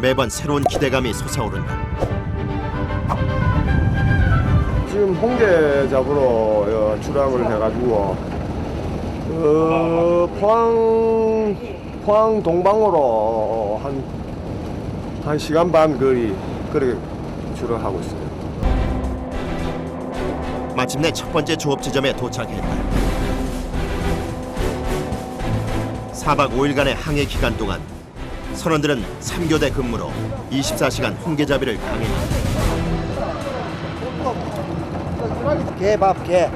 매번 새로운 기대감이 솟아오른다. 지금 홍게 잡으러 출항을 해가지고 포항 동방으로 한 시간 반 거리 그렇게 출항하고 있어요. 마침내 첫 번째 조업 지점에 도착했다. 4박 5일간의 항해 기간 동안 선원들은 3교대 근무로 24시간 홍게잡이를 강행한다. 개밥 개.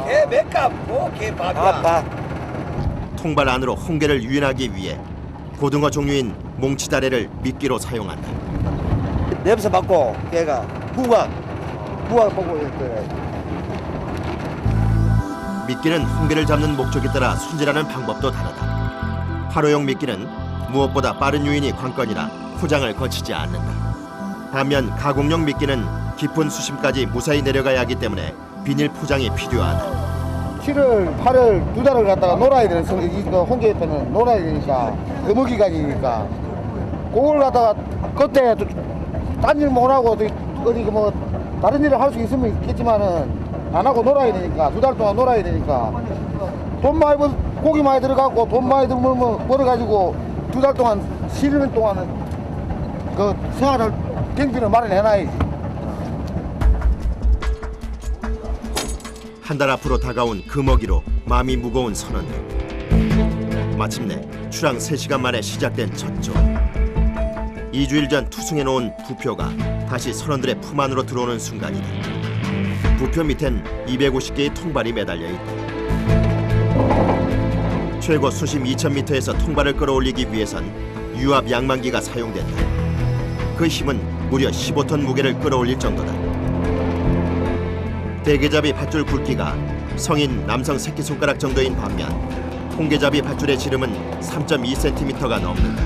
개 맥값 뭐 개밥이야. 밥. 통발 안으로 홍게를 유인하기 위해 고등어 종류인 몽치다래를 미끼로 사용한다. 냄새 맡고 개가 부각 보고 이렇게. 미끼는 홍게를 잡는 목적에 따라 손질하는 방법도 다르다. 화로용 미끼는 무엇보다 빠른 유인이 관건이라 포장을 거치지 않는다. 반면 가공용 미끼는 깊은 수심까지 무사히 내려가야 하기 때문에 비닐 포장이 필요하다. 7월, 8월 두 달을 갖다가 놀아야 되는 홍게 옆에는 놀아야 되니까 어머 기간이니까 그걸 갖다가 그때 딴 일 못 하고 어디 뭐 다른 일을 할 수 있으면 있겠지만은 안 하고 놀아야 되니까 두 달 동안 놀아야 되니까 돈 많이 고기 많이 들어가고 돈 많이 벌어가지고 두 달 동안 쉬는 동안은 그 생활을 경비를 마련해놔야지. 한 달 앞으로 다가온 금어기로 마음이 무거운 선원들. 마침내 출항 3시간 만에 시작된 첫 조업. 2주일 전 투승해놓은 부표가 다시 선원들의 품 안으로 들어오는 순간이다. 부표 밑엔 250개의 통발이 매달려 있다. 최고 수심 2000m에서 통발을 끌어올리기 위해선 유압 양만기가 사용된다. 그 힘은 무려 15톤 무게를 끌어올릴 정도다. 대게잡이 밧줄 굵기가 성인 남성 새끼손가락 정도인 반면 홍게잡이 밧줄의 지름은 3.2cm가 넘는다.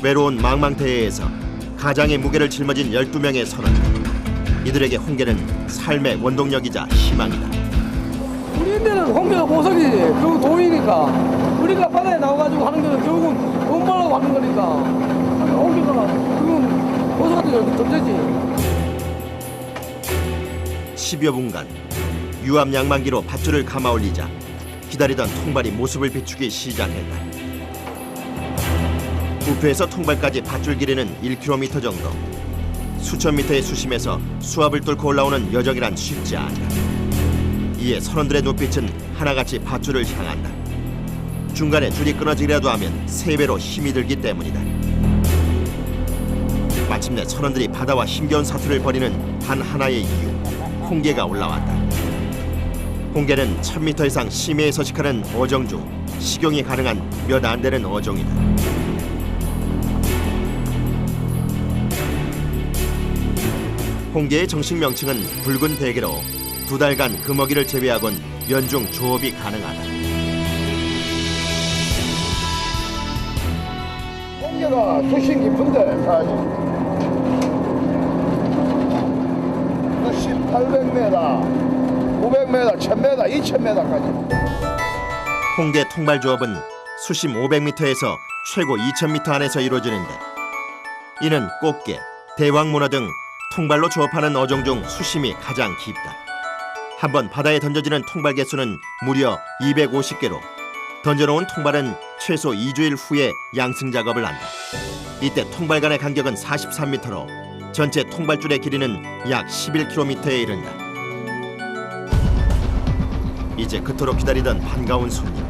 외로운 망망대해에서 가장의 무게를 짊어진 12명의 선원들. 이들에게 홍게는 삶의 원동력이자 희망이다. 우리인데는 홍게가 보석이지. 그리고 돈이니까. 우리가 바다에 나와가지고 하는 거는 결국은 돈 벌려고 하는 거니까. 홍게가 그건 보석 같은 존재지. 10여 분간 유압 양만기로 밧줄을 감아 올리자 기다리던 통발이 모습을 비추기 시작했다. 부표에서 통발까지 밧줄 길이는 1km 정도. 수천 미터의 수심에서 수압을 뚫고 올라오는 여정이란 쉽지 않다. 이에 선원들의 눈빛은 하나같이 밧줄을 향한다. 중간에 줄이 끊어지기라도 하면 3배로 힘이 들기 때문이다. 마침내 선원들이 바다와 힘겨운 사투를 벌이는 단 하나의 이유. 홍게가 올라왔다. 홍게는 1000m 이상 심해에 서식하는 어종 중 식용이 가능한 몇 안 되는 어종이다. 홍게의 정식 명칭은 붉은 대게로 2달간 금어기를 제외하곤 연중 조업이 가능하다. 홍게가 수심 깊은데 사실 800m, 900m, 1000m, 2000m까지. 홍게 통발 조업은 수심 500m에서 최고 2000m 안에서 이루어지는데 이는 꽃게, 대왕문어 등 통발로 조업하는 어종 중 수심이 가장 깊다. 한번 바다에 던져지는 통발 개수는 무려 250개로 던져놓은 통발은 최소 2주일 후에 양승 작업을 한다. 이때 통발 간의 간격은 43m로 전체 통발줄의 길이는 약 11km에 이른다. 이제 그토록 기다리던 반가운 손님.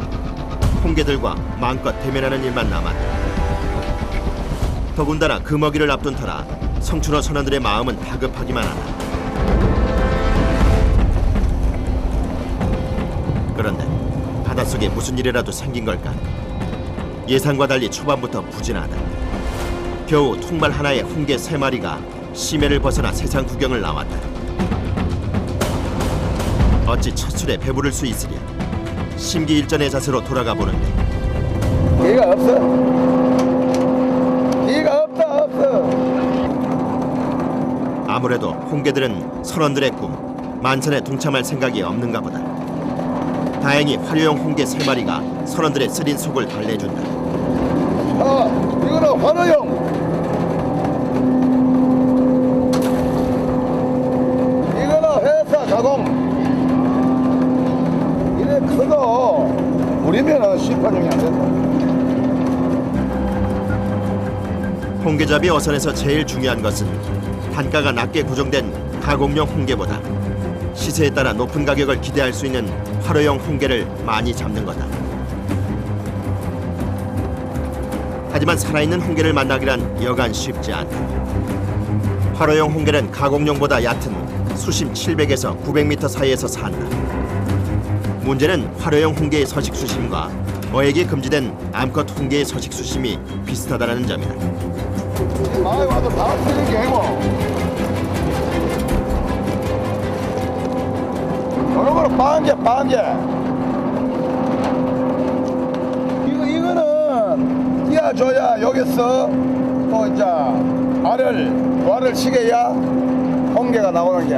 홍게들과 마음껏 대면하는 일만 남았다. 더군다나 금어기를 앞둔 터라 성춘호 선원들의 마음은 다급하기만 하다. 그런데 바닷속에 무슨 일이라도 생긴 걸까? 예상과 달리 초반부터 부진하다. 겨우 통발 하나에 홍게 3마리가 심해를 벗어나 세상 구경을 나왔다. 어찌 첫 술에 배부를 수 있으랴. 심기일전의 자세로 돌아가 보는데 기회가 없어. 기회가 없어. 아무래도 홍게들은 선원들의 꿈, 만찬에 동참할 생각이 없는가 보다. 다행히 화려용 홍게 3마리가 선원들의 쓰린 속을 달래준다. 이거는 환어용. 이거는 회사 가공. 이래 커도 우리면은 시판용이 안 된다. 홍게잡이 어선에서 제일 중요한 것은 단가가 낮게 구성된 가공용 홍게보다 시세에 따라 높은 가격을 기대할 수 있는 활어용 홍게를 많이 잡는 거다. 하지만 살아있는 홍게를 만나기란 여간 쉽지 않다. 활어용 홍게는 가공용보다 얕은 수심 700에서 900m 사이에서 산다. 문제는 활어용 홍게의 서식 수심과 어획이 금지된 암컷 홍게의 서식 수심이 비슷하다는 점이다. 마에 와도 다 틀린 게 아니고. 이거는 반개. 이거는 띄어줘야 여기서 또 이제 알을 시게야 홍게가 나오는 게.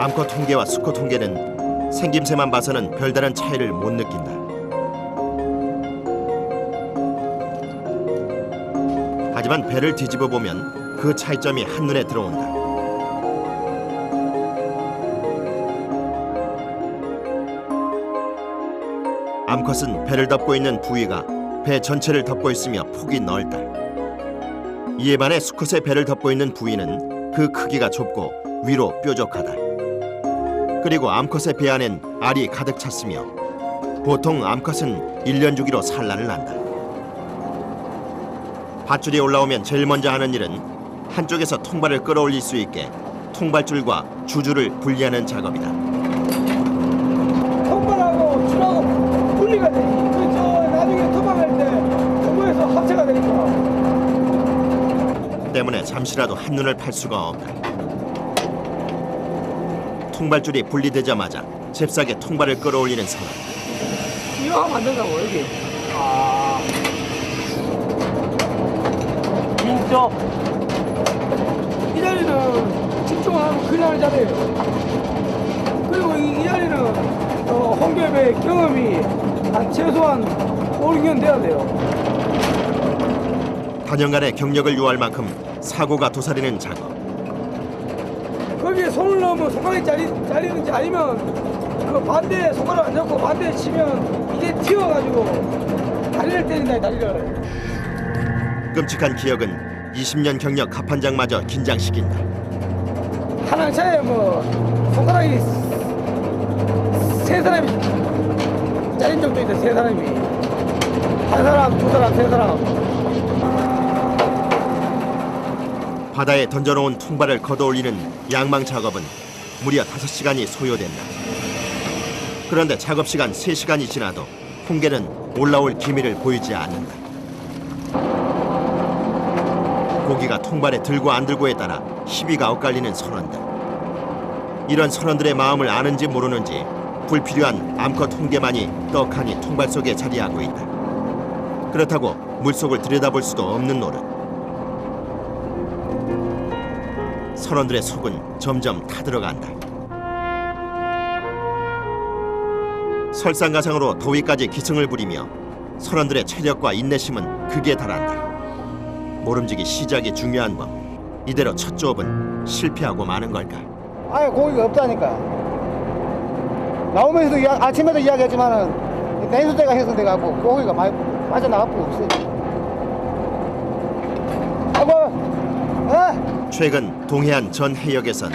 암컷 홍게와 수컷 홍게는 생김새만 봐서는 별다른 차이를 못 느낀다. 하지만 배를 뒤집어 보면 그 차이점이 한눈에 들어온다. 암컷은 배를 덮고 있는 부위가 배 전체를 덮고 있으며 폭이 넓다. 이에 반해 수컷의 배를 덮고 있는 부위는 그 크기가 좁고 위로 뾰족하다. 그리고 암컷의 배 안엔 알이 가득 찼으며 보통 암컷은 1년 주기로 산란을 한다. 밧줄이 올라오면 제일 먼저 하는 일은 한쪽에서 통발을 끌어올릴 수 있게 통발줄과 주줄을 분리하는 작업이다. 통발하고 줄하고 분리가 되지. 그저 나중에 도망갈 때 중국에서 합체가 되니까. 때문에 잠시라도 한눈을 팔 수가 없다. 통발줄이 분리되자마자 잽싸게 통발을 끌어올리는 상황. 이거 하면 안 된다고 여기. 진짜. 이 자리는 집중을 하면 그냥 하는 자리예요. 그리고 이 자리는 홍게배 경험이 한 최소한 5, 6년 돼야 돼요. 단연간의 경력을 요할 만큼 사고가 도사리는 작업. 거기에 손을 넣으면 손가락이 잘리는지 아니면 그 반대에 손가락 안 잡고 반대에 치면 이게 튀어가지고 다리를 때린다 다리를. 끔찍한 기억은 20년 경력 갑판장마저 긴장시킨다. 한 차에 뭐 손가락이 세 사람이 잘린 적도 있다. 세 사람이 한 사람, 두 사람, 세 사람. 바다에 던져놓은 통발을 걷어올리는 양망 작업은 무려 5시간이 소요된다. 그런데 작업시간 3시간이 지나도 홍게는 올라올 기미를 보이지 않는다. 고기가 통발에 들고 안 들고에 따라 시비가 엇갈리는 선원들. 이런 선원들의 마음을 아는지 모르는지 불필요한 암컷 홍게만이 떡하니 통발 속에 자리하고 있다. 그렇다고 물속을 들여다볼 수도 없는 노릇. 선원들의 속은 점점 타들어간다. 설상가상으로 더위까지 기승을 부리며 선원들의 체력과 인내심은 극에 달한다. 모름지기 시작이 중요한 법. 이대로 첫 조업은 실패하고 마는 걸까? 아예 고기가 없다니까. 나오면서도 아침에도 이야기했지만은 냉수대가 형성돼갖고 고기가 많이 빠져나가고 없어요. 아이고, 최근 동해안 전 해역에선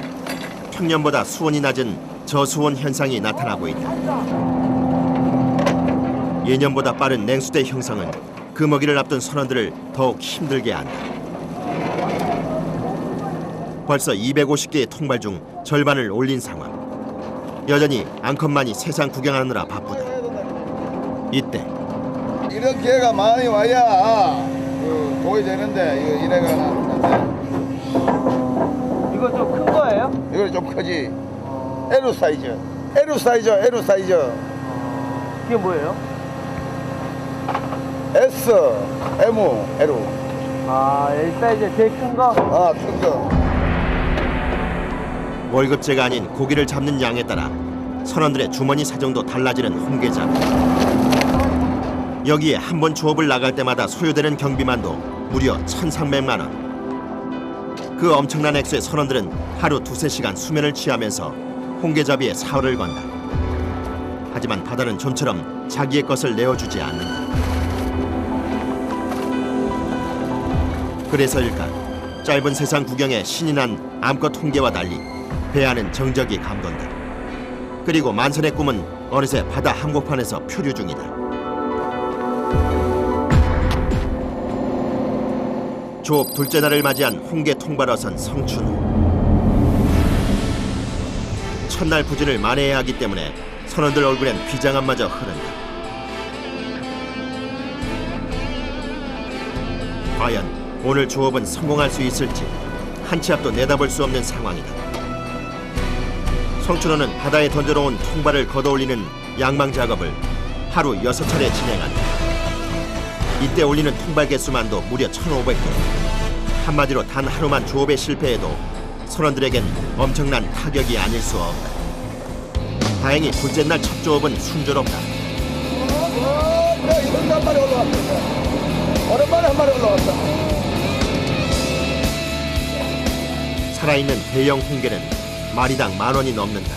평년보다 수온이 낮은 저수온 현상이 나타나고 있다. 예년보다 빠른 냉수대 형성은 그 먹이를 앞둔 선원들을 더욱 힘들게 한다. 벌써 250개의 통발 중 절반을 올린 상황. 여전히 앙컷만이 세상 구경하느라 바쁘다. 이때 이런 기회가 많이 와야 도움이 되는데 이래가 나는데. 이거 좀 큰 거예요? 이거 좀 크지. L 사이즈. L 사이즈. 이게 뭐예요? S, M, L. 아, L 사이즈 제일 큰 거? 아, 큰 거. 월급제가 아닌 고기를 잡는 양에 따라 선원들의 주머니 사정도 달라지는 홍게잡이. 여기에 한 번 조업을 나갈 때마다 소요되는 경비만도 무려 1,300만 원. 그 엄청난 액수의 선원들은 하루 2~3시간 수면을 취하면서 홍게잡이에 사활을 건다. 하지만 바다는 좀처럼 자기의 것을 내어주지 않는다. 그래서일까 짧은 세상 구경에 신이 난 암컷 홍게와 달리 배 안은 정적이 감돈다. 그리고 만선의 꿈은 어느새 바다 한복판에서 표류 중이다. 조업 둘째 날을 맞이한 홍게 통발어선 성춘호. 첫날 부진을 만회해야 하기 때문에 선원들 얼굴엔 비장함마저 흐른다. 과연 오늘 조업은 성공할 수 있을지 한 치 앞도 내다볼 수 없는 상황이다. 성춘호는 바다에 던져놓은 통발을 걷어올리는 양망 작업을 하루 6차례 진행한다. 이때 올리는 통발 개수만도 무려 1,500개. 한마디로 단 하루만 조업에 실패해도 선원들에겐 엄청난 타격이 아닐 수 없다. 다행히 둘째 날 첫 조업은 순조롭다. 이번에 한 마리 올라왔다. 오랜만에 한 마리 올라왔다. 살아있는 대형 홍게는 마리당 10,000원이 넘는다.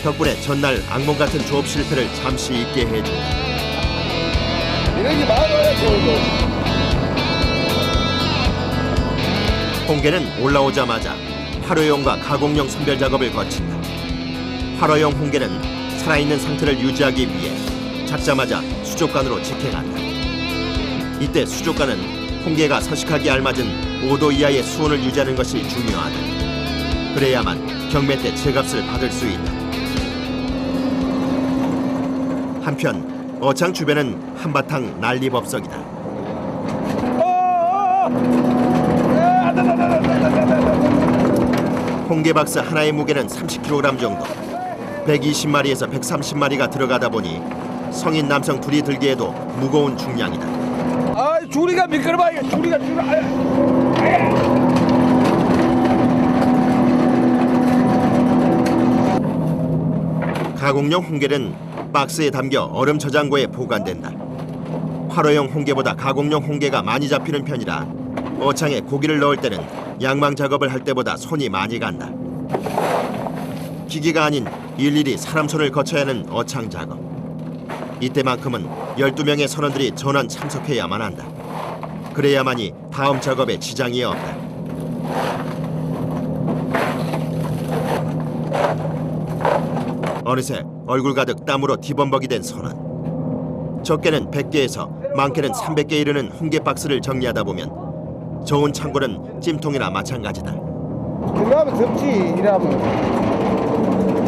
덕분에 전날 악몽 같은 조업 실패를 잠시 잊게 해준다. 이러지 말아야 돼. 홍게는 올라오자마자 활어용과 가공용 선별 작업을 거친다. 활어용 홍게는 살아있는 상태를 유지하기 위해 잡자마자 수족관으로 직행한다. 이때 수족관은 홍게가 서식하기 알맞은 5도 이하의 수온을 유지하는 것이 중요하다. 그래야만 경매 때 제값을 받을 수 있다. 한편 어창 주변은 한바탕 난리법석이다. 홍게박스 하나의 무게는 30kg 정도. 120마리에서 130마리가 들어가다 보니 성인 남성 둘이 들기에도 무거운 중량이다. 아, 줄이가 미끄러워. 줄이가. 가공용 홍게는 박스에 담겨 얼음 저장고에 보관된다. 활어용 홍게보다 가공용 홍게가 많이 잡히는 편이라 어창에 고기를 넣을 때는 양망 작업을 할 때보다 손이 많이 간다. 기계가 아닌 일일이 사람 손을 거쳐야 하는 어창 작업. 이때만큼은 12명의 선원들이 전원 참석해야만 한다. 그래야만이 다음 작업에 지장이 없다. 어느새 얼굴 가득 땀으로 뒤범벅이 된 선원. 적게는 100개에서 많게는 300개 이르는 홍게 박스를 정리하다 보면 저온 창고는 찜통이나 마찬가지다. 이러면 덥지. 이러면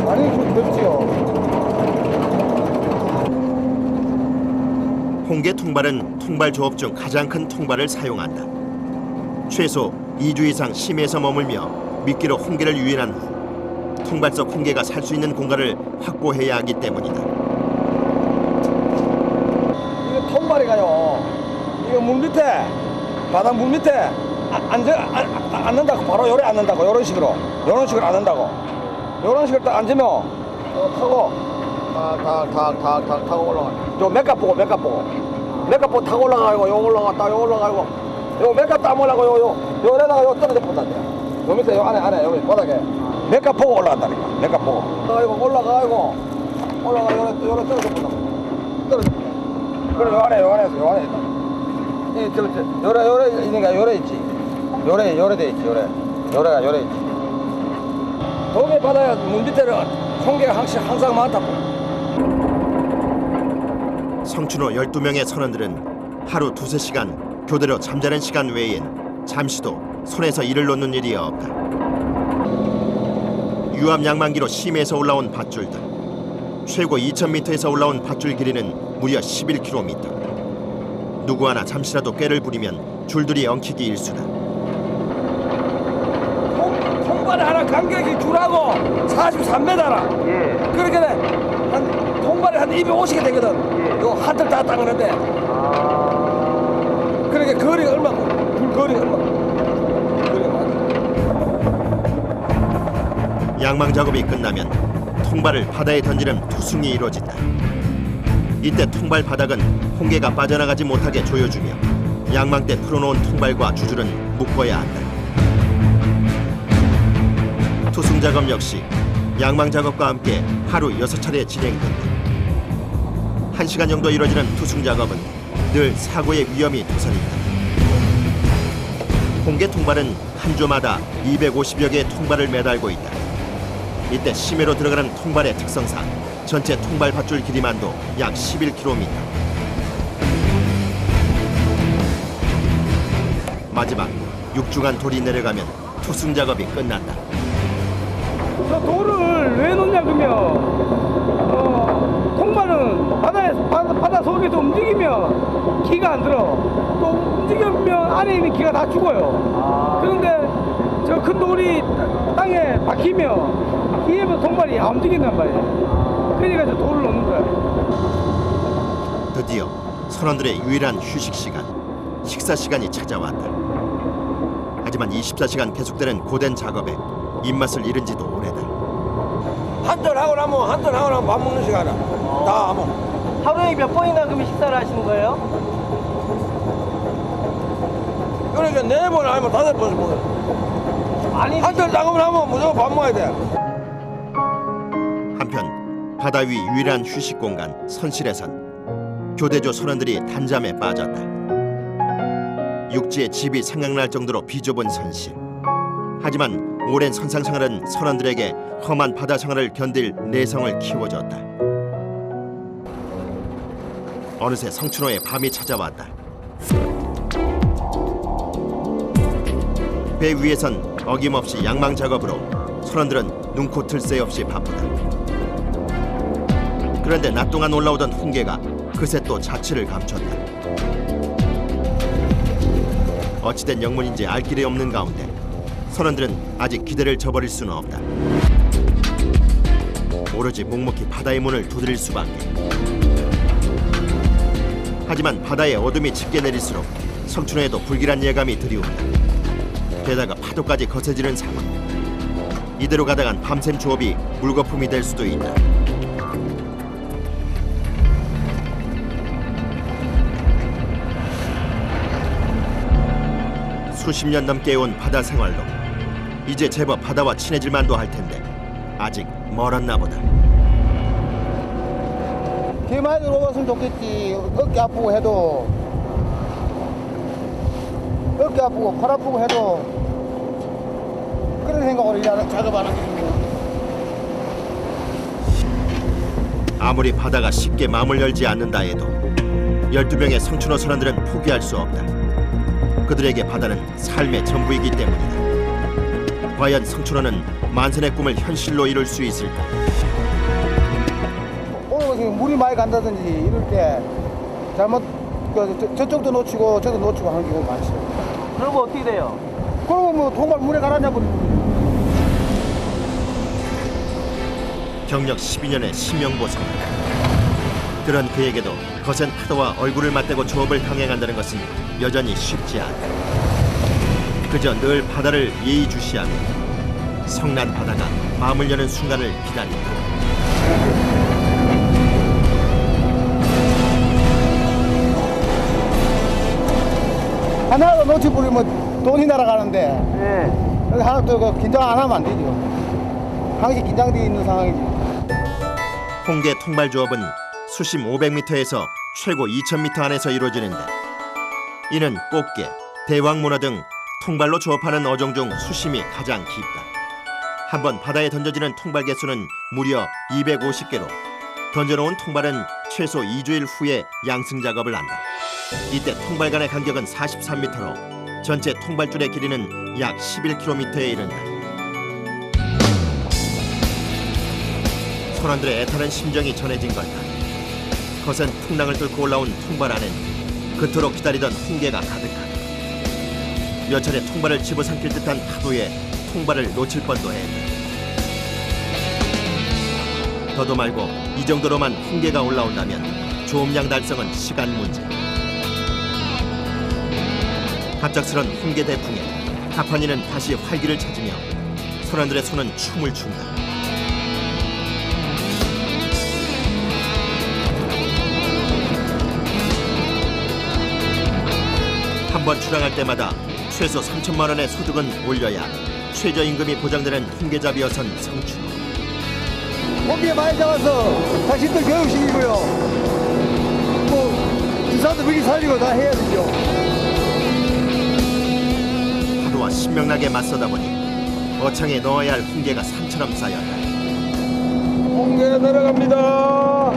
아니 좀 덥지요. 홍게 통발은 통발 조업 중 가장 큰 통발을 사용한다. 최소 2주 이상 심해에서 머물며 미끼로 홍게를 유인한 후 통발 속 홍게가 살 수 있는 공간을 확보해야 하기 때문이다. 이거 통발이가요. 이거 물 밑에, 바닥 물 밑에 앉는다고 바로 요래 앉는다고. 요런 식으로 앉는다고. 요런 식으로 딱 앉으면 타고 타고 올라가. 요 맥값 보고 타고 올라가고 요 올라갔다 요 올라가고 요 맥값 딱 올라가고 요래다가 요 떨어져 본다네. 요 밑에 요 안에 여기 바닥에 맥값 보고 올라간다니까. 맥값 보고 올라가고 요래 떨어져 본다. 그래 요 안에서 있다. 이 요래 있는가 요래 있지. 요래 돼 있지. 요래가 있지. 동해 바다에 물 밑에는 홍게가 항상 많다고. 성춘호 12명의 선원들은 하루 2~3시간 교대로 잠자는 시간 외엔 잠시도 손에서 일을 놓는 일이 없다. 유압 양만기로 심해에서 올라온 밧줄들. 최고 2,000m에서 올라온 밧줄 길이는 무려 11km. 누구 하나 잠시라도 꾀를 부리면 줄들이 엉키기 일쑤다. 통발에 하나 간격이 줄하고 43m라. 예. 그러니까 한 통발에 한 250개 되거든. 요 한틀 다 닦는데. 그러니까 거리가 얼마고? 줄 거리가 얼마고? 양망 작업이 끝나면 통발을 바다에 던지는 투승이 이루어진다. 이때 통발 바닥은 홍게가 빠져나가지 못하게 조여주며 양망대 풀어놓은 통발과 주줄은 묶어야 한다. 투승 작업 역시 양망 작업과 함께 하루 6차례 진행된다. 1시간 정도 이뤄지는 투승 작업은 늘 사고의 위험이 도사린다. 홍게 통발은 한 조마다 250여 개의 통발을 매달고 있다. 이때 심해로 들어가는 통발의 특성상 전체 통발 밧줄 길이만도 약 11km. 마지막 육중한 돌이 내려가면 투승 작업이 끝난다. 저 돌을 왜 놓냐 그러면 통발은 바다 속에서 움직이면 기가 안 들어. 또 움직이면 안에 있는 기가 다 죽어요. 그런데 저 큰 돌이 땅에 박히면 뒤에서 통발이 안 움직인단 말이에요. 그러니까 저 돌을 놓는 거야. 드디어 선원들의 유일한 휴식 시간, 식사 시간이 찾아왔다. 하지만 24시간 계속되는 고된 작업에 입맛을 잃은 지도 오래다. 한잔 하고 나면 밥 먹는 시간이야. 다 하면. 하루에 몇 번이나 그러면 식사를 하시는 거예요? 그러니까 4번 아니면 5번씩 먹어요. 아니 한잔 작업을 하면 무조건 밥 먹어야 돼. 한편 바다 위 유일한 휴식 공간 선실에선 교대조 선원들이 단잠에 빠졌다. 육지에 집이 생각날 정도로 비좁은 선실. 하지만 오랜 선상 생활은 선원들에게 험한 바다 생활을 견딜 내성을 키워줬다. 어느새 성춘호에 밤이 찾아왔다. 배 위에선 어김없이 양망 작업으로 선원들은 눈코 틀 새 없이 바쁘다. 그런데 낮 동안 올라오던 훈계가 그새 또 자취를 감췄다. 어찌된 영문인지 알 길이 없는 가운데 선원들은 아직 기대를 저버릴 수는 없다. 오로지 묵묵히 바다의 문을 두드릴 수밖에. 하지만 바다의 어둠이 짙게 내릴수록 성춘호에도 불길한 예감이 들이온다. 게다가 파도까지 거세지는 상황. 이대로 가다간 밤샘 조업이 물거품이 될 수도 있다. 수십 년 넘게 해온 바다 생활로 이제 제법 바다와 친해질 만도 할 텐데 아직 멀었나 보다. 비 많이 들어왔으면 좋겠지. 어깨 아프고 해도 팔 아프고 해도 그런 생각으로 일하는 작업 안 하겠습니다. 아무리 바다가 쉽게 마음을 열지 않는다 해도 12명의 성춘호 선원들은 포기할 수 없다. 그들에게 바다는 삶의 전부이기 때문이다. 과연 성춘호는 만선의 꿈을 현실로 이룰 수 있을까? 오늘 물이 많이 간다든지 이럴 때 잘못 저쪽도 놓치고 저도 놓치고 하는 경우가 많죠. 그러면 어떻게 돼요? 그러면 뭐 통발 물에 가라냐 버리고. 경력 12년의 심영보성. 그런 그에게도 거센 파도와 얼굴을 맞대고 조업을 강행한다는 것은 여전히 쉽지 않다. 그저 늘 바다를 예의주시하며 성난 바다가 마음을 여는 순간을 기다린다. 하나도 놓쳐버리면 돈이 날아가는데 네. 하나 또 긴장 안 하면 안 되죠. 항상 긴장되어 있는 상황이지. 홍게 통발 조업은 수심 500m에서 최고 2000m 안에서 이루어지는데 이는 꽃게, 대왕문어 등 통발로 조업하는 어종 중 수심이 가장 깊다. 한번 바다에 던져지는 통발 개수는 무려 250개로 던져놓은 통발은 최소 2주일 후에 양승 작업을 한다. 이때 통발 간의 간격은 43m로 전체 통발줄의 길이는 약 11km에 이른다. 선원들의 애타는 심정이 전해진 걸까. 거센 풍랑을 뚫고 올라온 통발 안엔 그토록 기다리던 훈계가 가득하다. 몇 차례 통발을 집어삼킬 듯한 파도에 통발을 놓칠 뻔도 했다. 더도 말고 이 정도로만 훈계가 올라온다면 조음량 달성은 시간 문제. 갑작스런 훈계 대풍에 가판이는 다시 활기를 찾으며 선원들의 손은 춤을 춘다. 한 번 출항할 때마다 최소 3천만 원의 소득은 올려야 최저임금이 보장되는 홍게잡이어선 성춘호. 홍게 많이 잡아서 자신들 교육시키고요. 뭐 유산도 먹이 살리고 다 해야 되죠. 파도와 신명나게 맞서다 보니 어창에 넣어야 할 홍게가 산처럼 쌓였다. 홍게 내려갑니다.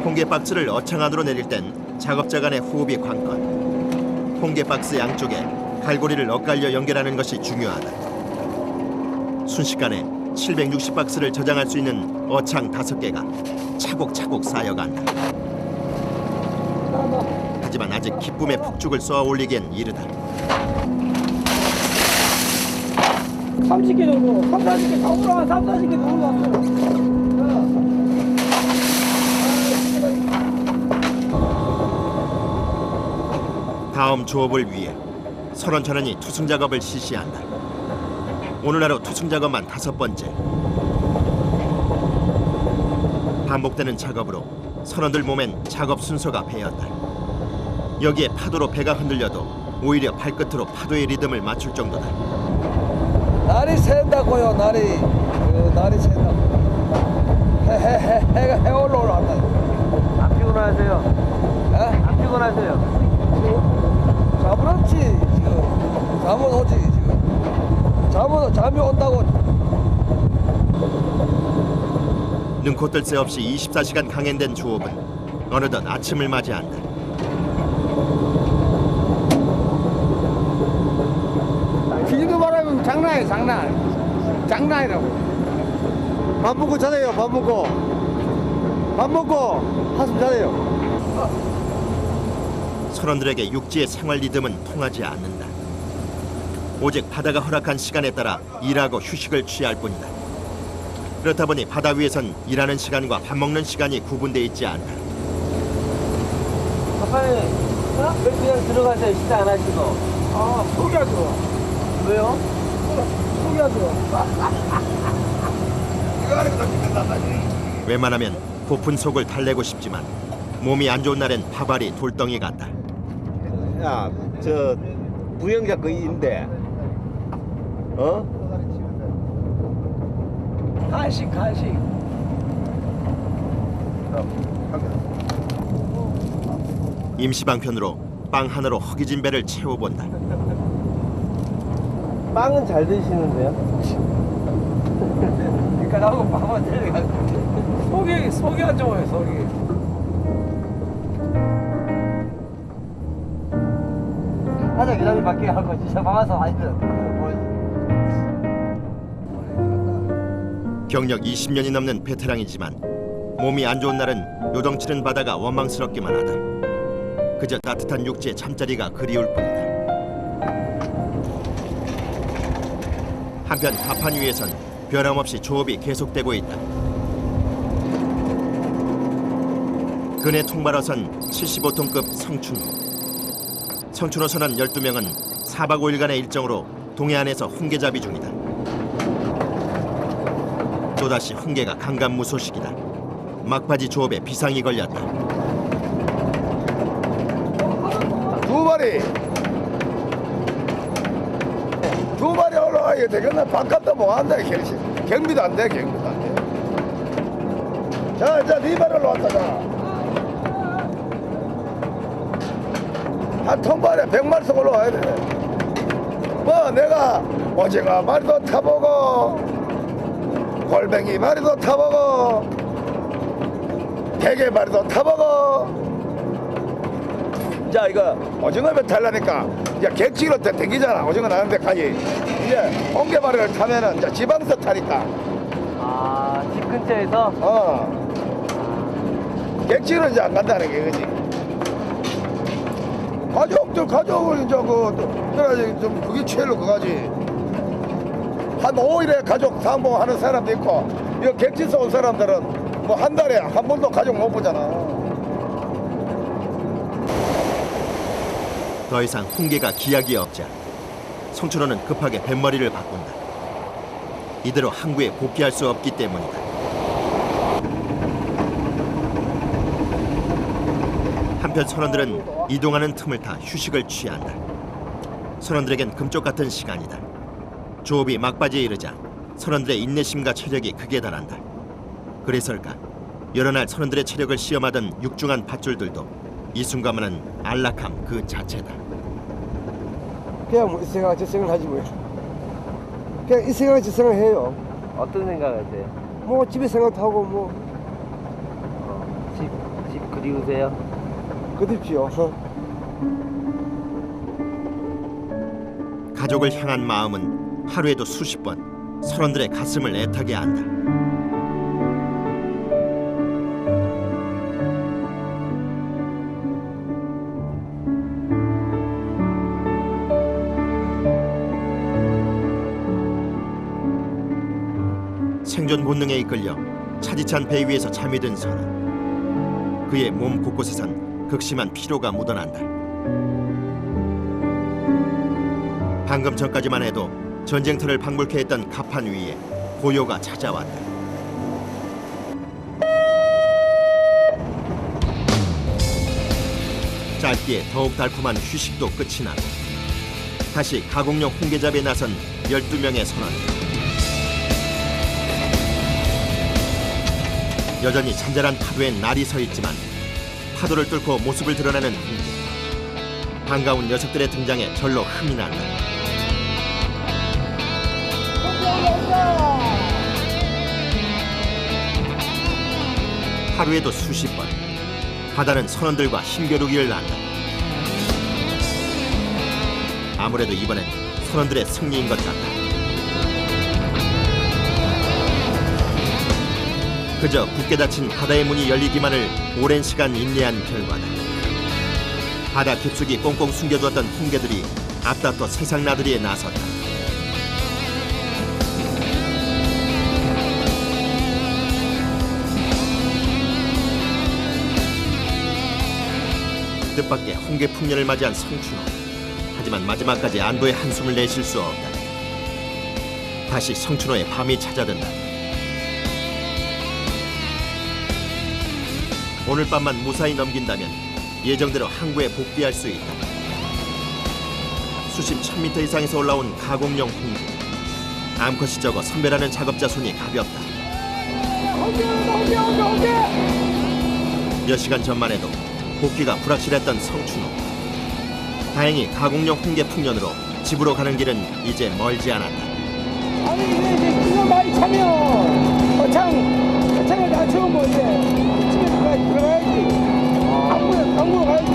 홍게 박스를 어창 안으로 내릴 땐 작업자 간의 호흡이 관건. 홍게 박스 양쪽에 갈고리를 엇갈려 연결하는 것이 중요하다. 순식간에 760박스를 저장할 수 있는 어창 5개가 차곡차곡 쌓여간다. 하지만 아직 기쁨의 폭죽을 쏘아 올리기엔 이르다. 30개 정도, 30, 40개, 가구로 한 3, 40개 정도 왔어요. 다음 조업을 위해 선원전원이 투승 작업을 실시한다. 오늘 하루 투승 작업만 5번째. 반복되는 작업으로 선원들 몸엔 작업 순서가 배었다. 여기에 파도로 배가 흔들려도 오히려 발끝으로 파도의 리듬을 맞출 정도다. 날이 샌다고요, 날이. 날이 샌다고. 해가 올라온다. 안 피곤하세요? 에? 안 피곤하세요? 잠은 없지, 지금. 잠은 오지, 지금. 잠이 온다고. 능코 뜰 새 없이 24시간 강행된 조업은 어느덧 아침을 맞이한다. 비도 바람이면 장난이에요, 장난이라고. 밥 먹고 자세요, 밥 먹고. 밥 먹고 한숨 자세요. 선원들에게 육지의 생활 리듬은 통하지 않는다. 오직 바다가 허락한 시간에 따라 일하고 휴식을 취할 뿐이다. 그렇다 보니 바다 위에선 일하는 시간과 밥 먹는 시간이 구분돼 있지 않다. 아빠는 왜 그냥 들어가세요? 식사 안 하시고? 아, 속이 안 좋아. 왜요? 속이 안 좋아. 웬만하면 고픈 속을 달래고 싶지만 몸이 안 좋은 날엔 밥알이 돌덩이 같다. 야, 저 부영자 거인데, 간식. 임시방편으로 빵 하나로 허기진 배를 채워본다. 빵은 잘 드시는데요? 그러니까 나하고 밥은 들어가고. 속이 안 좋아요, 속이. 하자 기다리 밖에 하고 진짜 밥와서 많이 들어. 경력 20년이 넘는 베테랑이지만 몸이 안 좋은 날은 요동치는 바다가 원망스럽기만 하다. 그저 따뜻한 육지의 잠자리가 그리울 뿐이다. 한편 갑판 위에선 변함없이 조업이 계속되고 있다. 근해 통발어선 75톤급 성춘호. 성춘호 선원 12명은 4박 5일간의 일정으로 동해안에서 홍게잡이 중이다. 또다시 홍게가 강간무소식이다. 막바지 조업에 비상이 걸렸다. 두 마리 올라와야 되겠나? 바깥도 못 한다, 경비도 안 돼, 경비도 안 돼. 자, 네 마리 올라왔다, 자. 한 통발에 100마리씩 올라와야 돼. 뭐, 내가 오징어 마리도 타보고, 골뱅이 마리도 타보고, 대게 마리도 타보고. 자, 이거 오징어 배 타려니까 이제 객지로 댕기잖아. 오징어 나는데 가지. 이제 홍게마리를 타면은 이제 지방서 타니까. 아, 집 근처에서? 객지로 이제 안 간다는 게 그지. 가족을 이제 그래야지 좀 그게 최로 그거지. 한 5일에 가족 상봉하는 사람도 있고, 이거 객지에서 온 사람들은 뭐 한 달에 한 번도 가족 못 보잖아. 더 이상 홍게가 기약이 없자 성춘호는 급하게 뱃머리를 바꾼다. 이대로 항구에 복귀할 수 없기 때문이다. 한편 선원들은 이동하는 틈을 타 휴식을 취한다. 선원들에겐 금쪽 같은 시간이다. 조업이 막바지에 이르자 선원들의 인내심과 체력이 극에 달한다. 그래서일까 여러 날 선원들의 체력을 시험하던 육중한 밧줄들도 이 순간만은 안락함 그 자체다. 그냥 뭐 이 생각 저 생각 하지 뭐. 그냥 이 생각 저 생각 해요. 어떤 생각하세요? 뭐 집에 생각도 하고 뭐 집 그리우세요? 그립지요. 가족을 향한 마음은 하루에도 수십 번 선원들의 가슴을 애타게 한다. 생존 본능에 이끌려 차디찬 배 위에서 잠이 든 선원. 그의 몸 곳곳에선 극심한 피로가 묻어난다. 방금 전까지만 해도 전쟁터를 방불케 했던 갑판 위에 고요가 찾아왔다. 짧게 더욱 달콤한 휴식도 끝이 나고 다시 가공용 홍게잡이에 나선 12명의 선원들. 여전히 잔잔한 파도에 날이 서 있지만 파도를 뚫고 모습을 드러내는 홍게. 반가운 녀석들의 등장에 절로 힘이 난다. 하루에도 수십 번 바다는 선원들과 힘겨루기를 한다. 아무래도 이번엔 선원들의 승리인 것 같다. 그저 굳게 닫힌 바다의 문이 열리기만을 오랜 시간 인내한 결과다. 바다 깊숙이 꽁꽁 숨겨두었던 홍게들이 앞다퉈 세상 나들이에 나섰다. 뜻밖의 홍게 풍년을 맞이한 성춘호. 하지만 마지막까지 안도의 한숨을 내쉴 수 없다. 다시 성춘호의 밤이 찾아든다. 오늘 밤만 무사히 넘긴다면 예정대로 항구에 복귀할 수 있다. 수심 1000m 이상에서 올라온 가공용 홍게. 암컷이 적어 선별하는 작업자 손이 가볍다. 몇 시간 전만 해도 복귀가 불확실했던 성춘호. 다행히 가공용 홍게 풍년으로 집으로 가는 길은 이제 멀지 않았다. 아니 이제 이거 많이 차면 창을 낮추면 이제 집에 들어가야지. 강구로 가야지.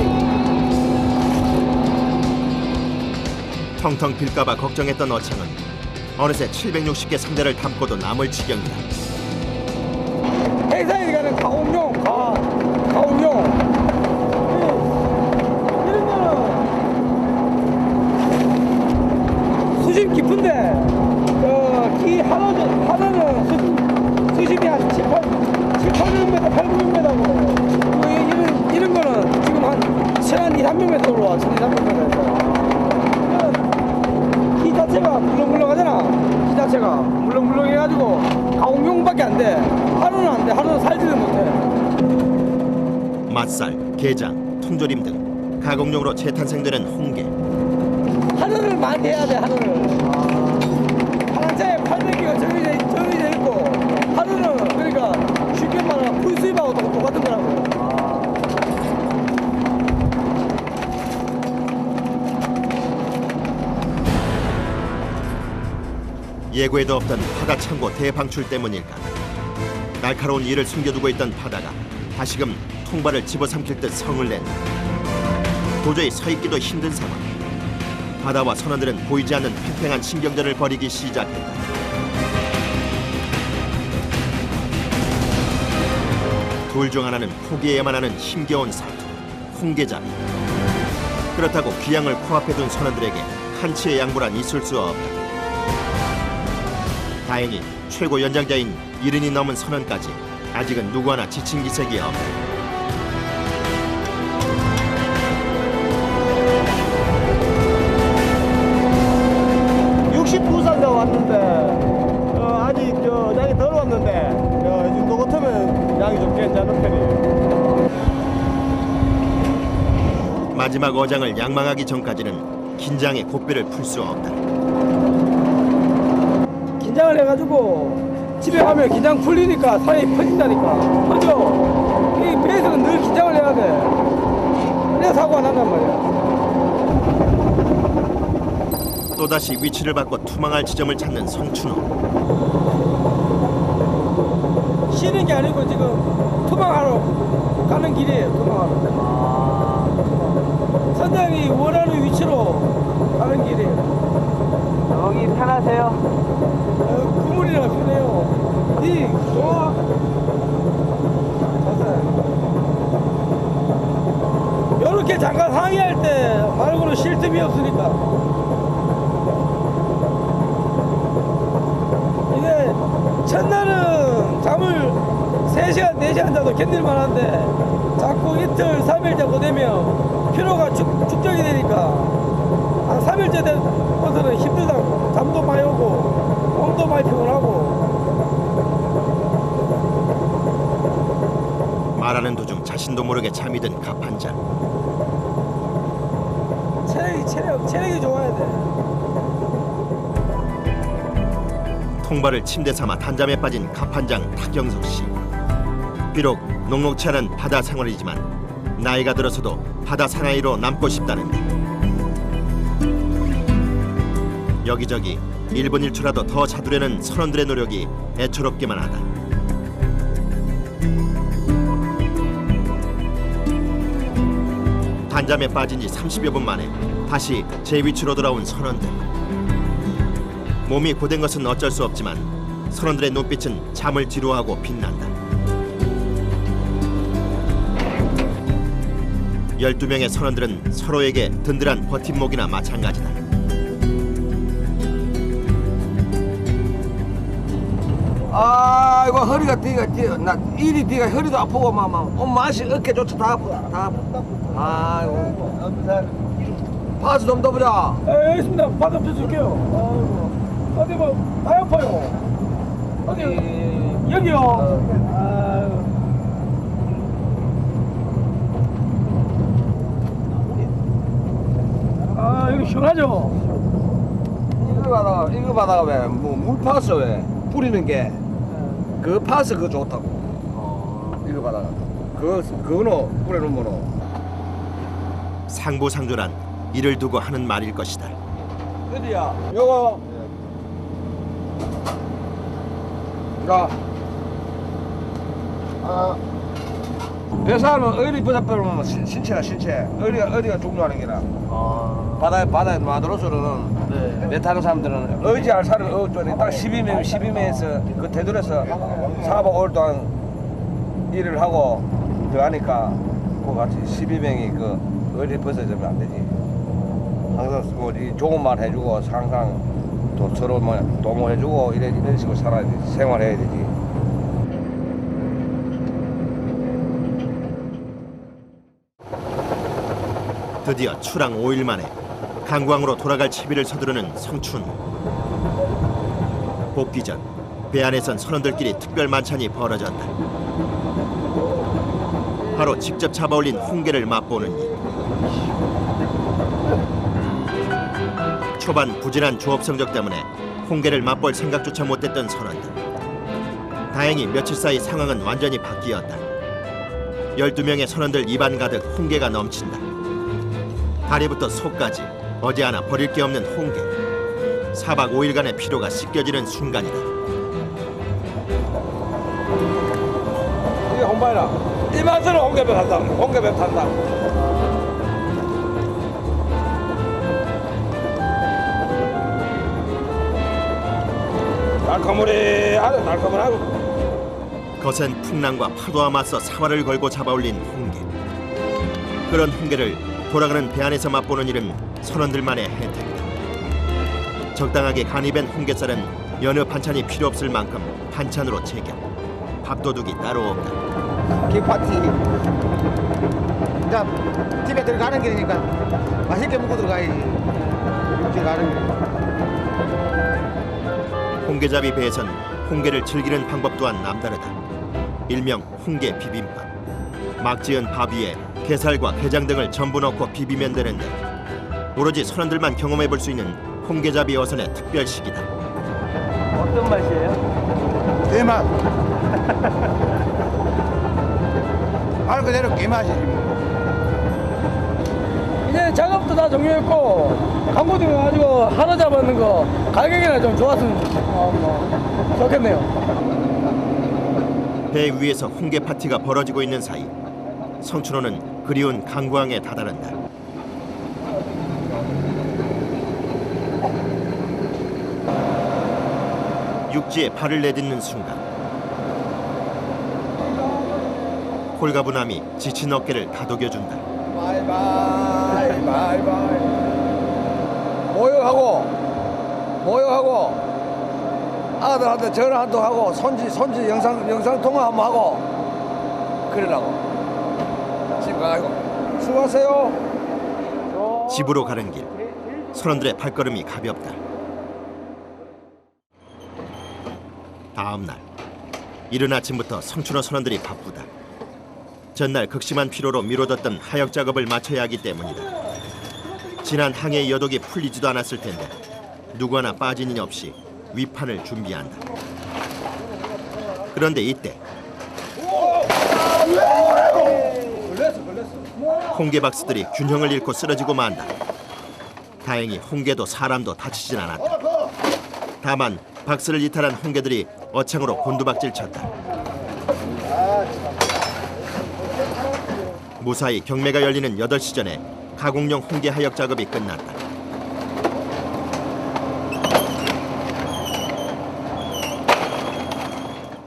텅텅 빌까봐 걱정했던 어창은 어느새 760개 상자를 담고도 남을 지경이다. 회사에 가는 가공용. 이런 거는 수심 깊은데 기 하나는 수심이 한 7, 800m, 800m고 이런 거는 지금 한 1200m 올라와. 1200m에서 기 자체가 물렁물렁하잖아. 기 자체가 물렁물렁해가지고 가공용밖에 안 돼. 하루는 안 돼. 하루는 살지를 못해. 맛살, 게장, 통조림 등 가공용으로 재탄생되는 홍게. 하루를 많이 해야 돼. 하루를. 하나짜리 800개가 정해져 있고 하루는 그러니까 쉽게 말하면 풀수입하고 똑같은 거라고. 예고에도 없던 바다 창고 대방출 때문일까. 날카로운 일을 숨겨두고 있던 바다가 다시금 통발을 집어삼킬 듯 성을 낸다. 도저히 서 있기도 힘든 상황. 바다와 선원들은 보이지 않는 팽팽한 신경전을 벌이기 시작했다. 둘 중 하나는 포기해야만 하는 힘겨운 사투, 홍게잡이. 그렇다고 귀향을 코앞에 둔 선원들에게 한치의 양보란 있을 수 없다. 다행히 최고 연장자인 70이 넘은 선원까지 아직은 누구 하나 지친 기색이 없다. 부산에 왔는데 아직 양이 덜 왔는데 이 정도 같으면 양이 좀 괜찮은 편이에요. 마지막 어장을 양망하기 전까지는 긴장의 고삐를 풀 수 없다. 긴장을 해가지고 집에 가면 긴장 풀리니까 살이 퍼진다니까. 맞죠? 이 배에서는 늘 긴장을 해야 돼. 그래야 사고가 난단 말이야. 또다시 위치를 바꿔 투망할 지점을 찾는 성춘호. 쉬는 게 아니고 지금 투망하러 가는 길이에요. 투망하러. 선장이 원하는 위치로 가는 길이에요. 여기 편하세요? 그물이라 편해요. 이 좋아. 이렇게 잠깐 상의할 때 말고는 쉴 틈이 없으니까. 이게 첫날은 잠을 3시간, 4시간 자도 견딜만 한데 자꾸 이틀, 3일 자고 되면 피로가 축적이 되니까 한 3일째 돼서는 힘들다고. 잠도 많이 오고 몸도 많이 피곤하고. 말하는 도중 자신도 모르게 잠이 든 갑판장. 체력이 좋아야 돼. 통발을 침대 삼아 단잠에 빠진 갑판장 탁영석 씨. 비록 녹록치 않은 바다 생활이지만 나이가 들어서도 바다 사나이로 남고 싶다는데 여기저기 1분 1초라도 더 자두려는 선원들의 노력이 애처롭기만 하다. 단잠에 빠진 지 30여 분 만에 다시 제 위치로 돌아온 선원들. 몸이 고된 것은 어쩔 수 없지만 선원들의 눈빛은 잠을 지루하고 빛난다. 12명의 선원들은 서로에게 든든한 버팀목이나 마찬가지다. 아이고 허리가 나 일이 뒤가 허리도 아프고 막 맛이 어깨조차 다 아프다. 아이고 파스 좀 더 보자. 알겠습니다. 받아 줄게요. 어디 뭐 많이 아파요. 어디 여기요. 여기 시원하죠. 이거 받아가 왜 뭐 물 파스 왜 뿌리는 게 그 파스 그거 좋다고. 이거 받아가 그거는 뿌려놓으면 상부상조란 이를 두고 하는 말일 것이다. 어디야? 요거. 자. 배사는 어리 보자빼면 신체가 어리가 중요하는 게라. 바다에 마도로서는 배 타는 사람들은 의지할 사람을 딱 12명에서 그 테두리에서 4박 5일 동안 일을 하고 들어가니까 그 같이 12명이 그 의리 벗어지면 안 되지. 항상 뭐 좋은 말 해주고 항상 또 서로 뭐 동호해주고 이런 식으로 살아야 돼. 생활해야 되지. 드디어 출항 5일 만에 강광으로 돌아갈 채비를 서두르는 성춘. 복귀 전 배 안에선 선원들끼리 특별 만찬이 벌어졌다. 바로 직접 잡아올린 홍게를 맛보는 일. 초반 부진한 조업 성적 때문에 홍게를 맛볼 생각조차 못했던 선원들. 다행히 며칠 사이 상황은 완전히 바뀌었다. 12명의 선원들 입안 가득 홍게가 넘친다. 다리부터 속까지 어디 하나 버릴 게 없는 홍게. 4박 5일간의 피로가 씻겨지는 순간이다. 이게 홍바이라. 이 맛으로 홍게배 탄다. 홍게배 탄다. 달콤하고. 거센 풍랑과 파도와 맞서 사활을 걸고 잡아올린 홍게. 그런 홍게를 돌아가는 배 안에서 맛보는 일은 선원들만의 혜택이다. 적당하게 간이 밴 홍게살은 여느 반찬이 필요 없을 만큼 반찬으로 제격. 밥도둑이 따로 없다. 기파티. 이제 집에 들어가는 길이니까 맛있게 먹고 들어가야지. 집에 가는 길. 홍게잡이 배에선 홍게를 즐기는 방법 또한 남다르다. 일명 홍게 비빔밥. 막 지은 밥 위에 게살과 게장 등을 전부 넣고 비비면 되는데 오로지 선원들만 경험해 볼 수 있는 홍게잡이 어선의 특별식이다. 어떤 맛이에요? 게맛. 말 그대로 게맛이지. 이제 작업도 다 종료했고 광고 등을 가지고 하나 잡았는 거 가격이나 좀 좋았으면 좋겠네요. 배 위에서 홍게 파티가 벌어지고 있는 사이 성춘호는 그리운 강구항에 다다른다. 육지에 발을 내딛는 순간 홀가분함이 지친 어깨를 다독여준다. 바이바이 바이바이. 모욕하고 아들한테 전화 한 통 하고 손지 영상 통화 한번 하고 그러라고. 집 가고 수고하세요. 집으로 가는 길 선원들의 발걸음이 가볍다. 다음 날 이른 아침부터 성춘호 선원들이 바쁘다. 전날 극심한 피로로 미뤄뒀던 하역 작업을 마쳐야 하기 때문이다. 지난 항해의 여독이 풀리지도 않았을 텐데 누구 하나 빠진 일 없이 위판을 준비한다. 그런데 이때 홍게 박스들이 균형을 잃고 쓰러지고 만다. 다행히 홍게도 사람도 다치진 않았다. 다만 박스를 이탈한 홍게들이 어창으로 곤두박질 쳤다. 무사히 경매가 열리는 8시 전에 가공용 홍게 하역 작업이 끝났다.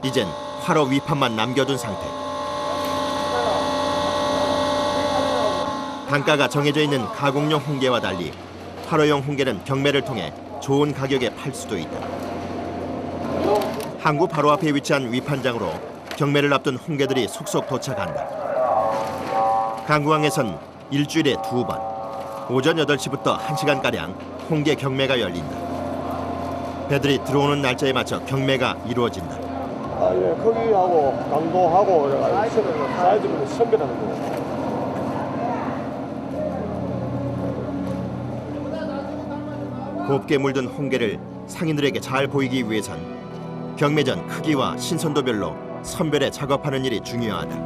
이젠 화로 위판만 남겨둔 상태. 단가가 정해져 있는 가공용 홍게와 달리 화로용 홍게는 경매를 통해 좋은 가격에 팔 수도 있다. 항구 바로 앞에 위치한 위판장으로 경매를 앞둔 홍게들이 속속 도착한다. 강구항에선 일주일에 2번 오전 8시부터 1시간가량 홍게 경매가 열린다. 배들이 들어오는 날짜에 맞춰 경매가 이루어진다. 예, 거기하고 강도하고 사이즈별로 선별하는 거. 곱게 물든 홍게를 상인들에게 잘 보이기 위해선 경매 전 크기와 신선도별로 선별해 작업하는 일이 중요하다.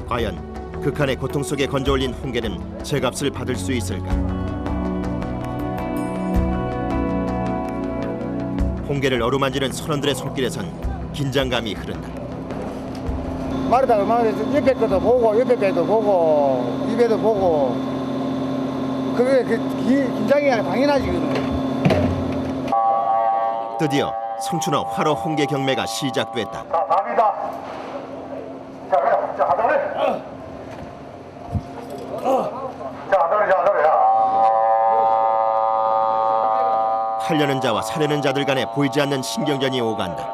과연 극한의 고통 속에 건져 올린 홍게는 제값을 받을 수 있을까? 홍게를 어루만지는 선원들의 손길에선 긴장감이 흐른다. 마르다가 말해서 옆에 것도 보고 옆에 배도 보고 이 배도 보고 그게 긴장이 당연하지. 드디어 성춘호 화로 홍게 경매가 시작됐다. 자, 답이다. 자, 그래. 자, 하더래. 자, 하더래. 하려는 자와 사려는 자들 간에 보이지 않는 신경전이 오간다.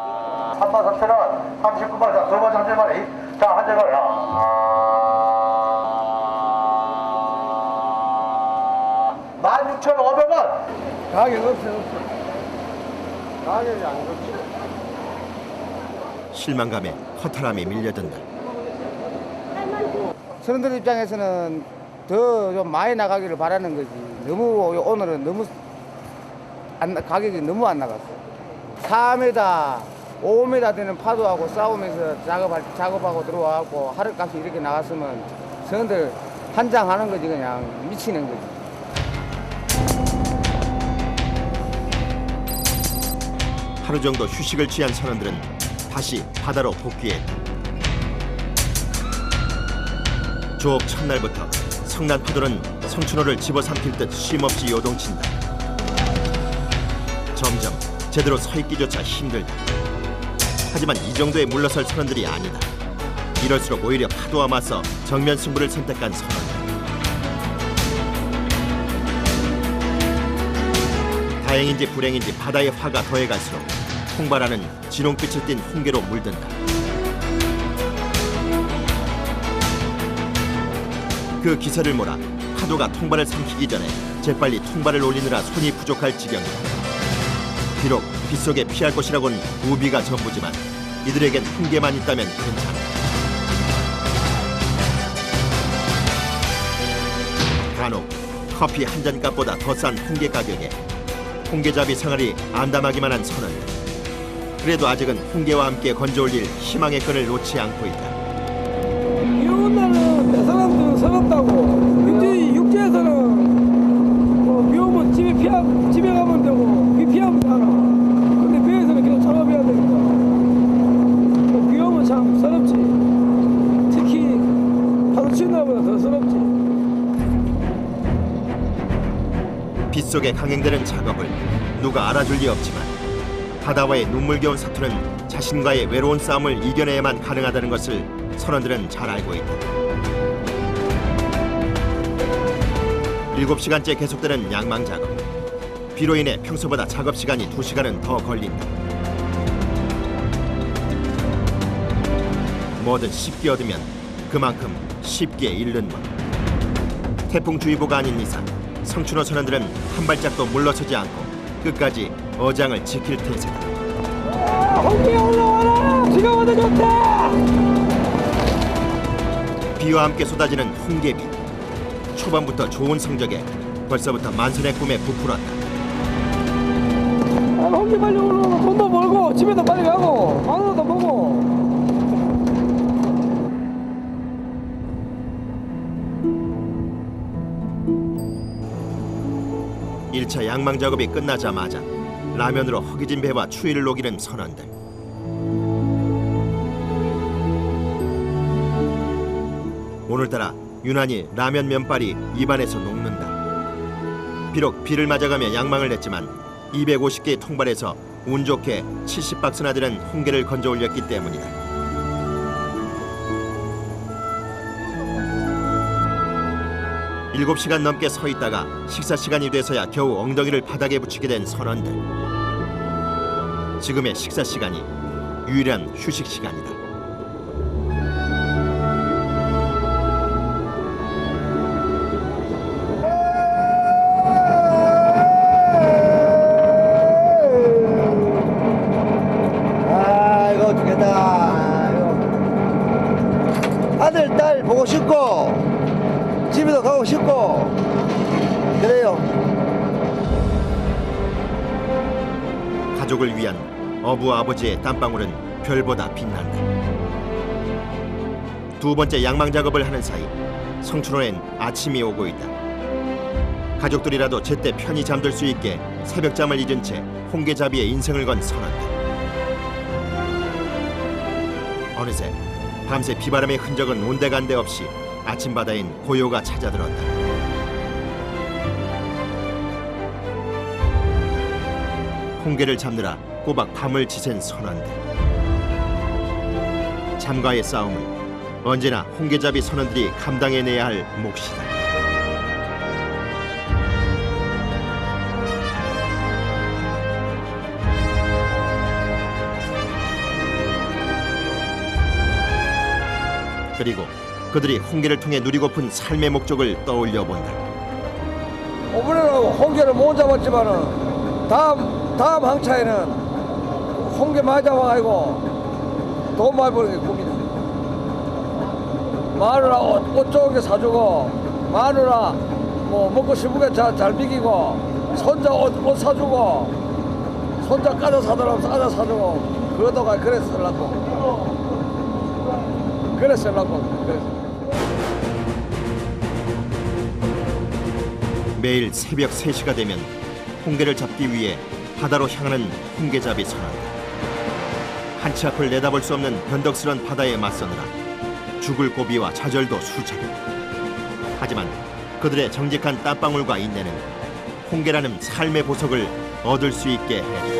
33,000원, 39만 원, 두 번째 한 점만에. 자, 한 점을. 16,500원. 가격 없어. 가격이 안 좋지. 실망감에 허탈함이 밀려든다. 선원들 입장에서는 더 좀 많이 나가기를 바라는 거지. 너무 오늘은 너무 가격이 너무 안 나갔어. 4m, 5m 되는 파도하고 싸우면서 작업하고 들어와갖고 하루값이 이렇게 나갔으면 선원들 한장하는 거지. 그냥 미치는 거지. 하루 정도 휴식을 취한 선원들은 다시 바다로 복귀했다. 조업 첫날부터 성난 파도는 성춘호를 집어삼킬 듯 쉼없이 요동친다. 점점 제대로 서 있기조차 힘들다. 하지만 이 정도에 물러설 선원들이 아니다. 이럴수록 오히려 파도와 맞서 정면 승부를 선택한 선원들. 다행인지 불행인지 바다의 화가 더해갈수록 홍바라는 진홍빛을 띤 홍게로 물든다. 그 기세를 몰아 파도가 통발을 삼키기 전에 재빨리 통발을 올리느라 손이 부족할 지경이다. 비록 빗속에 피할 곳이라곤 우비가 전부지만 이들에겐 홍게만 있다면 괜찮아. 간혹 커피 한 잔 값보다 더 싼 홍게 가격에 홍게잡이 생활이 암담하기만 한 선원들. 그래도 아직은 홍게와 함께 건져올릴 희망의 끈을 놓지 않고 있다. 비 오는 날은 내 사람들은 서럽다고. 육지에서는 뭐 비 오면 집에 가면 되고 비 피하면 되잖아. 근데 배에서는 계속 작업해야 되니까 비 오면 참 서럽지. 특히 파도 치는 날보다 더 서럽지. 빗속에 강행되는 작업을 누가 알아줄 리 없지만 바다와의 눈물겨운 사투는 자신과의 외로운 싸움을 이겨내야만 가능하다는 것을 선원들은 잘 알고 있다. 7시간째 계속되는 양망 작업. 비로 인해 평소보다 작업 시간이 2시간은 더 걸린다. 뭐든 쉽게 얻으면 그만큼 쉽게 잃는 법. 태풍주의보가 아닌 이상 성춘호 선원들은 한 발짝도 물러서지 않고 끝까지 어장을 지킬 태세다. 홍게 올라와라! 비가 와도 좋다! 비와 함께 쏟아지는 홍게비. 초반부터 좋은 성적에 벌써부터 만선의 꿈에 부풀었다. 홍게 빨리 올라오고 돈도 벌고 집에도 빨리 가고 마누라도 보고. 1차 양망 작업이 끝나자마자 라면으로 허기진 배와 추위를 녹이는 선원들. 오늘따라 유난히 라면 면발이 입안에서 녹는다. 비록 비를 맞아가며 양망을 냈지만 250개의 통발에서 운 좋게 70박스나 되는 홍게를 건져 올렸기 때문이다. 일곱 시간 넘게 서 있다가 식사 시간이 돼서야 겨우 엉덩이를 바닥에 붙이게 된 선원들. 지금의 식사 시간이 유일한 휴식 시간이다. 아이고 죽겠다. 아들 딸 보고 싶고 집에도 가고 싶고 그래요. 가족을 위한 어부 아버지의 땀방울은 별보다 빛난다. 두 번째 양망 작업을 하는 사이 성춘호엔 아침이 오고 있다. 가족들이라도 제때 편히 잠들 수 있게 새벽잠을 잊은 채 홍게잡이에 인생을 건 선원들. 어느새 밤새 비바람의 흔적은 온데간데 없이 아침바다엔 고요가 찾아들었다. 홍게를 잡느라 꼬박 밤을 지샌 선원들. 잠과의 싸움을 언제나 홍게잡이 선원들이 감당해내야 할 몫이다. 그리고 그들이 홍게를 통해 누리고픈 삶의 목적을 떠올려 본다. 이번에는 홍게를 못 잡았지만은 다음 항차에는 홍게 많이 잡아가지고 돈 많이 버는 게 꿈이다. 마누라 옷 좋은 게 사주고 마누라 뭐 먹고 싶은 게 잘 먹이고 손자 옷 사주고 손자 까자 사달라면 까자 사주고 그러다가 그랬으려고. 매일 새벽 3시가 되면 홍게를 잡기 위해 바다로 향하는 홍게잡이 선원들. 한치 앞을 내다볼 수 없는 변덕스런 바다에 맞서느라 죽을 고비와 좌절도 수차례. 하지만 그들의 정직한 땀방울과 인내는 홍게라는 삶의 보석을 얻을 수 있게 했다.